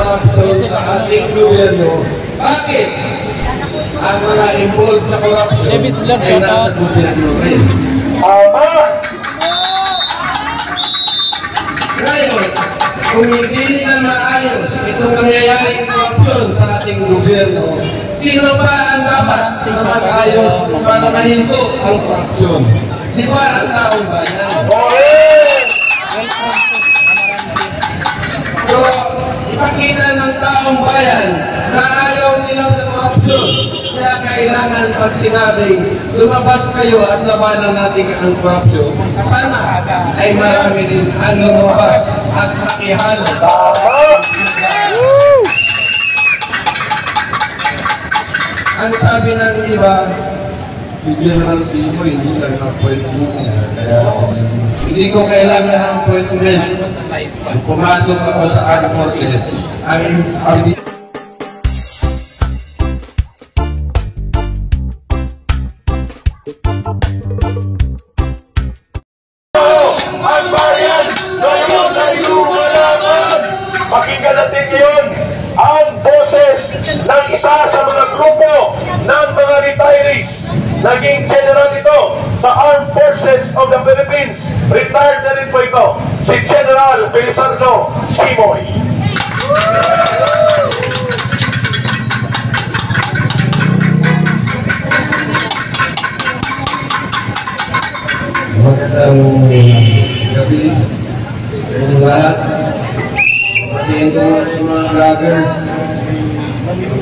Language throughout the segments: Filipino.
korupsyon sa ating gobyerno. Bakit? Ang mga involved sa korupsyon ay nasa gobyerno rin. Ngayon, kung hindi nila maayos itong nangyayaring korupsyon sa ating gobyerno, sino ba ang dapat na mag-ayos para mahinto ang korupsyon? Di ba ang taong bayan? So, ipakita ng taong bayan na ayaw nila sa korupsyon. Kaya kailangan pag sinabing lumabas kayo at labanan natin ang korupsyon, sana ay marami rin ang lumabas at makihalo. Ang sabi ng iba, si General Simoy, hindi lang na-appointment. Kaya hindi ko kailangan ng appointment. Pumasok ako sa armed forces. Ang bayan ngayon ay lumalaban. Pakinggan natin ngayon ang boses ng isa sa mga grupo ng mga retirees. Naging general ito sa Armed Forces of the Philippines. Retired na rin po ito, si General Felizardo Simoy. Magandang gabi sa inyong lahat. Patiin ko yung mga vloggers.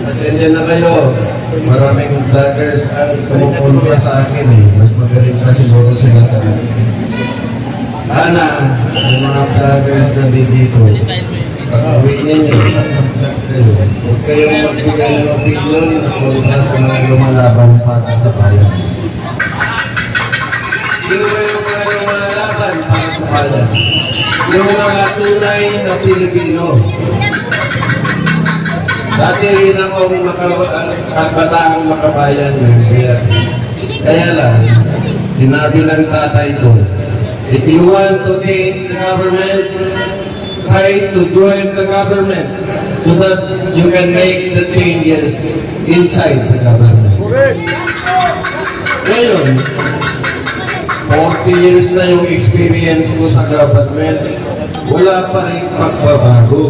Pasensya na kayo. Maraming vloggers ang kumukulpa sa akin. Mas magaling pa siguro sila sa akin. Sana, yung mga vloggers na dito, pag-uwi ninyo, huwag kayong magbigay ng opinion na sa mga lumalaban para sa bayan. Sino ba yung mga lumalaban para sa bayan? Yung mga tunay na Pilipino. Dati rin akong bataang makabayan ng BRP. Kaya lang, sinabi ng tatay ko, if you want to change the government, try to join the government so that you can make the changes inside the government. Ngayon, 40 years na yung experience ko sa government, wala pa rin pagbabago.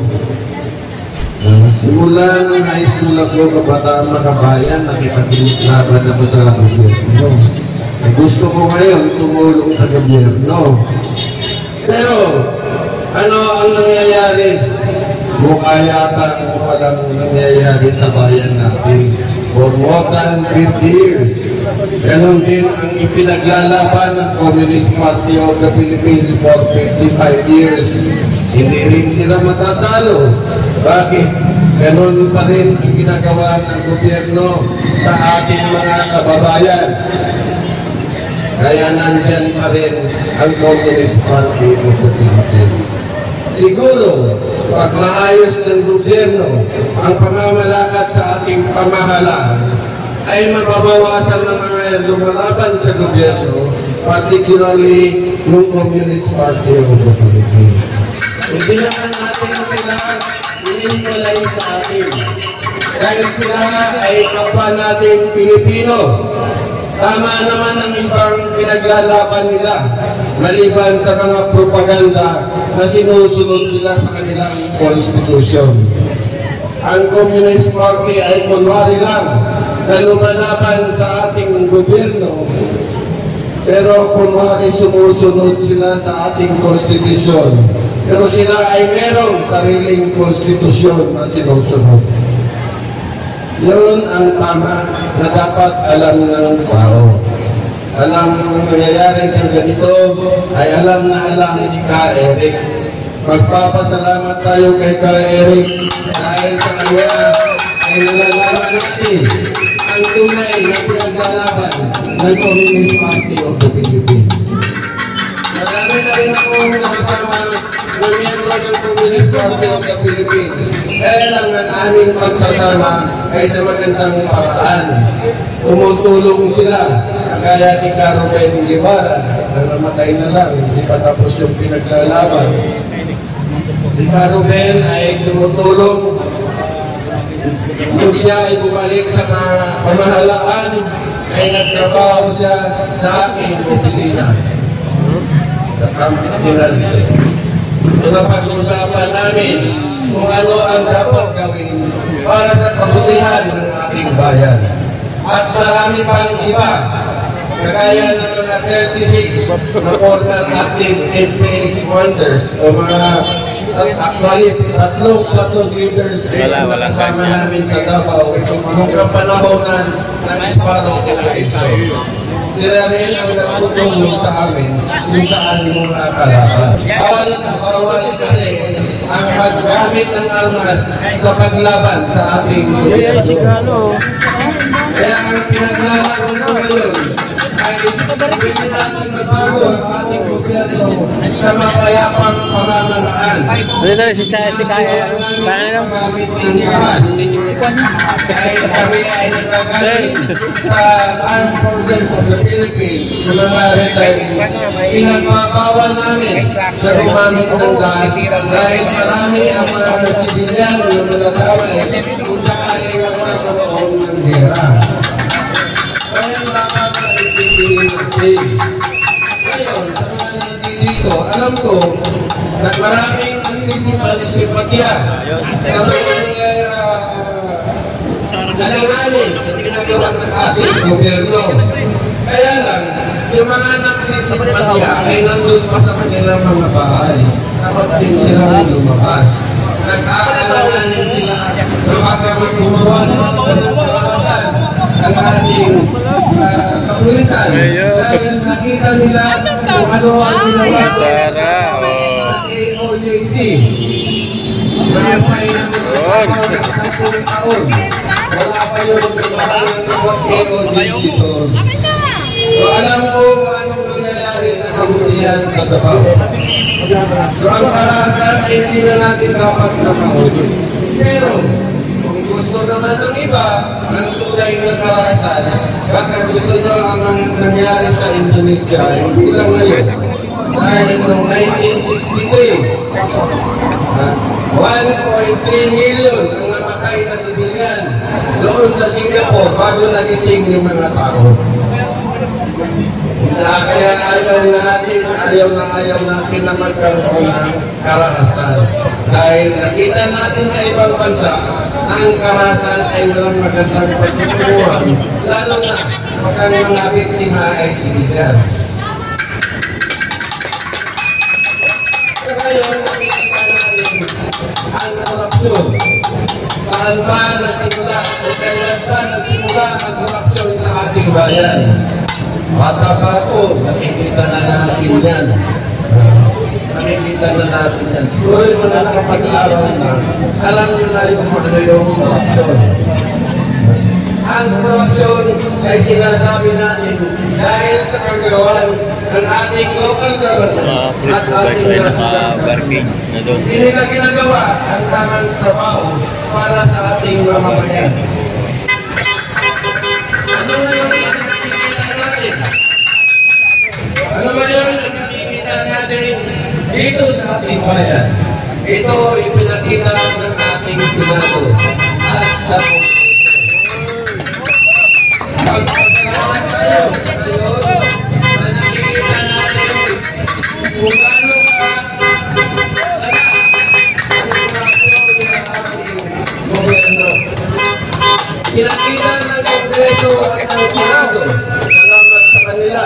Simula ng high school ako, kabataan makabayan, nakipaglaban ako sa gobyerno. Gusto ko ngayon tumulong sa gobyerno. Pero, ano ang nangyayari? Mukha yata walang nangyayari sa bayan natin for more than 50 years. Ganon din ang ipinaglalaban ng Communist Party of the Philippines for 55 years. Hindi rin sila matatalo. Bakit? Ganon pa rin ang ginagawa ng gobyerno sa ating mga kababayan. Kaya nandyan pa rin ang Communist Party of the Philippines. Siguro, pag maayos ng gobyerno ang pamamalakad sa ating pamahalaan, ay mababawasan ng mga lumalaban sa gobyerno, particularly ng Communist Party of the Philippines. Hindi naman natin sila ininulay sa atin. Dahil sila ay kapwa natin Pilipino. Tama naman ang ibang pinaglalaban nila, maliban sa mga propaganda na sinusunod nila sa kanilang konstitusyon. Ang Communist Party ay kunwari lang na lumalaban sa ating gobyerno, pero kunwari sumusunod sila sa ating konstitusyon. Pero sila ay merong sariling konstitusyon na sinusunod. Yun ang tama na dapat alam ng tao. Alam ang nangyayari ng ganito ay alam na alam ni Ka Eric. Magpapasalamat tayo kay Ka Eric dahil sa kanya ay nalalaman natin ang tunay na pinaglalaban ng Communist Party of the Philippines. Marami na rin akong nakasama na miyembro ng Communist Party of the Philippines. Kaya lang ang aming pagsasama ay sa magandang paraan. Tumutulong sila. Kagaya ni Caroben Guevara na namatay na lang, hindi pa tapos yung pinaglalaban. Si Caroben ay tumutulong siya ay bumalik sa pamahalaan, ay nagtrabaho siya sa aking opisina. Sa Capital. Napag-usapan namin kung ano ang dapat gawin para sa kabutihan ng ating bayan. At marami pang iba, kagaya ng mga 36 na former active NPA commanders o mga actually tatlong platoon leaders na kasama namin sa Davao nung kapanahonan ng Sparrow Operation. Sila rin ang nagtutulong sa amin kung saan yung mga kalaban. Bawal kasi ang paggamit ng armas sa paglaban sa ating gobyerno. Kaya ang pinaglaban ko ngayon ay pwede natin magbago ang ating gobyerno sa mapayapang pamamaraan. Si Kaya. Paano? Paggamit ng kahan. Dahil kami ay nagagaling sa Armed Forces of the Philippines na mga retirees. Pinagpapawal namin sa gumamit ng dahil dahil marami ang mga sibilyan na nagdadamay kung sakaling magkakaroon ng gera. Kaya nakaka-intindihin natin. Ngayon, sa mga nandito, alam ko na maraming nagsisipatya na mga alanganin na ginagawa ng ating gobyerno. Kaya lang, yung mga nagsisipatya ay nandun pa sa kanilang mga bahay. Dapat din silang lumabas. Nag-aalanganin sila na baka gumawa ng mga karahasan ang ating kapulisan. Dahil nakita nila kung ano ang ginawa ng AOJC. Mga may ng taon. Wala pa yung magkabahalan ng AOJC doon. So alam ko kung anong nangyayari na kabutihan sa Davao. So ang karahasan ay hindi na natin dapat nakahuli. Pero kung gusto naman ng iba ng tunay na karahasan, baka gusto nyo ang nangyari sa Indonesia, hindi lang ngayon. Dahil noong 1963, 1.3 million ang namatay na sibilyan doon sa Singapore bago nagising yung mga tao. Kaya ayaw natin na magkaroon ng karahasan. Dahil nakita natin sa ibang bansa na ang karahasan ay walang magandang pagtuturuan, lalo na pag ang mga biktima ay sibilyan. Ngayon, nakikita natin ang korupsyon. Saan ba nagsimula o kailan ba nagsimula ang korupsyon sa ating bayan? Bata pa ako, nakikita na natin yan. Nakikita na natin yan. Siguro yung mga nakapag-aaral na, alam nyo na yung ano yung korupsyon. Ang korupsyon ay sinasabi natin dahil sa kagawaan ng ating local government at ating national government. Hindi nila ginagawa ang tamang trabaho para sa ating mamamayan. Ano nga yung nakikita natin? Ano ba yun ang nakikita natin dito sa ating bayan? Ito ipinakita ng ating Senado at sa pagpasalamat tayo sa ngayon na nakikita natin kung paano ka laga ang korupsyon sa ating gobyerno. Pinakita ng Kongreso at ang Senado, salamat sa kanila,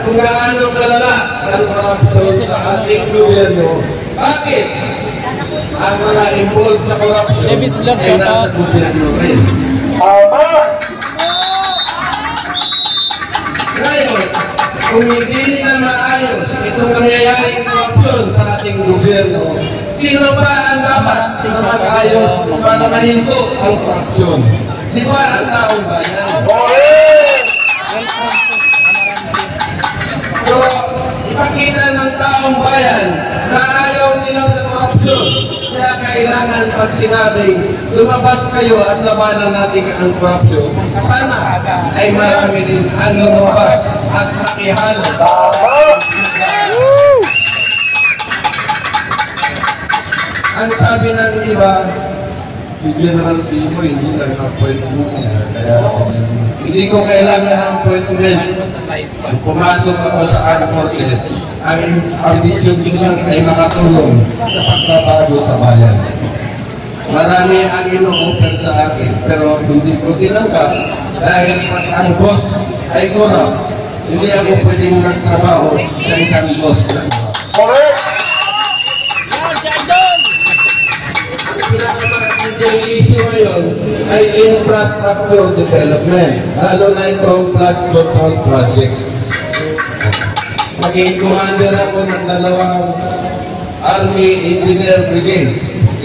kung gaano kalala ang korupsyon sa ating gobyerno. Bakit? Ang mga involved sa korupsyon ay nasa gobyerno rin. Ngayon, kung hindi nila maayos itong nangyayaring korupsyon sa ating gobyerno, sino ba ang dapat na mag-ayos para mahinto ang korupsyon? Di ba ang taong bayan? So, ipakita ng taong bayan na ayaw nila sa korupsyon. Kaya kailangan pag sinabing lumabas kayo at labanan natin ang korupsyon, sana ay marami din ang lumabas at makihalo. Ang sabi ng iba, si General Simo, hindi lang appointment niya. Kaya hindi ko kailangan ng appointment. Kung pumasok ako sa armed forces, ang ambisyon ko lang ay makatulong sa pagbabago sa bayan. Marami ang ino-offer sa akin, pero hindi ko tinanggap dahil ang boss ay corrupt. Hindi ako pwedeng magtrabaho sa isang boss. Correct! Ang issue ngayon ay infrastructure development, lalo na itong flood control projects. Maging commander ako ng dalawang Army Engineer Brigade,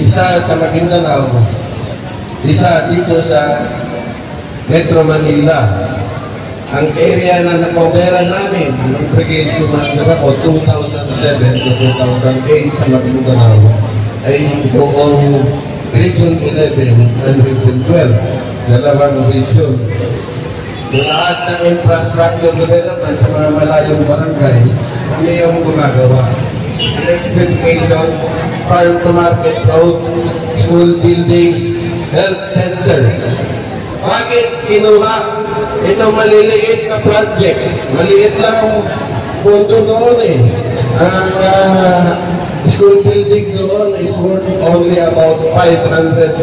isa sa Maguindanao, isa dito sa Metro Manila. Ang area na nakoberan namin ng brigade commander ako 2007 to 2008 sa Maguindanao ay buong Region 11 and Region 12, dalawang region. Yung lahat ng infrastructure development sa mga malayong barangay, kami yung gumagawa. Electrification, farm to market road, school buildings, health centers. Bakit kinuha itong maliliit na project? Maliit lang ang punto noon eh. Ang school building doon is worth only about 500,000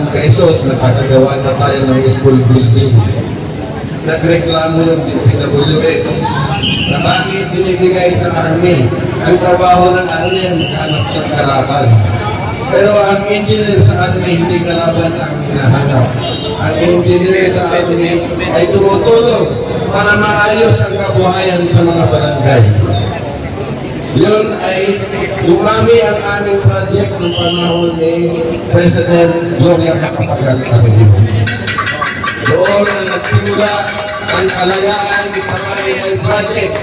pesos. Nakakagawa na tayo ng school building. Nagreklamo yung DPWH na bakit binibigay sa army. Ang trabaho ng army ang hanap ng kalaban. Pero ang engineer sa army hindi kalaban ang hinahanap. Ang engineer sa army ay tumutulong para maayos ang kabuhayan sa mga barangay. Yun ay dumami ang aming project ng panahon ni President Gloria Macapagal-Arroyo. Doon na nagsimula ang kalayaan sa Maritime Project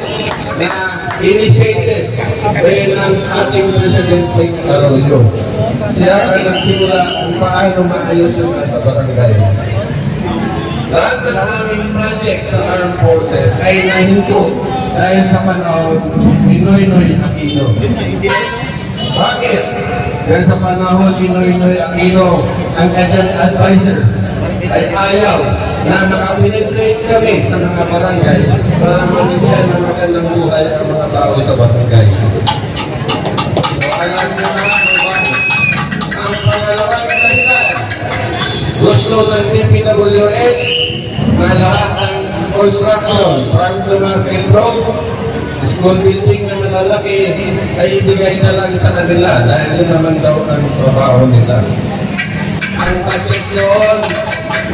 na initiated ng ating Presidente Arroyo. Siya ang nagsimula kung paano maayos yung nasa barangay. Lahat ng aming project sa Armed Forces ay nahinto dahil sa panahon ni Noynoy Aquino. Bakit? Dahil sa panahon ni Noynoy Aquino, ang kanyang advisor ay ayaw na makapenetrate kami sa mga barangay para mabigyan ng magandang buhay ang mga tao sa barangay. So, alam nyo naman kung bakit. Ang pangalawang dahilan, gusto ng DPWH na lahat ng construction, from the market road, school building na malalaki, ay ibigay na lang sa kanila dahil yun naman daw ang trabaho nila. Ang budget noon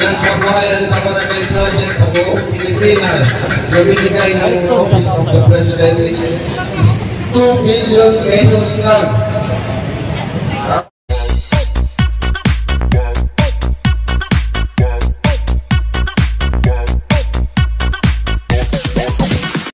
ng kabuhayan sa barangay project sa buong Pilipinas na binigay ng Office of the President is 2 billion pesos lang.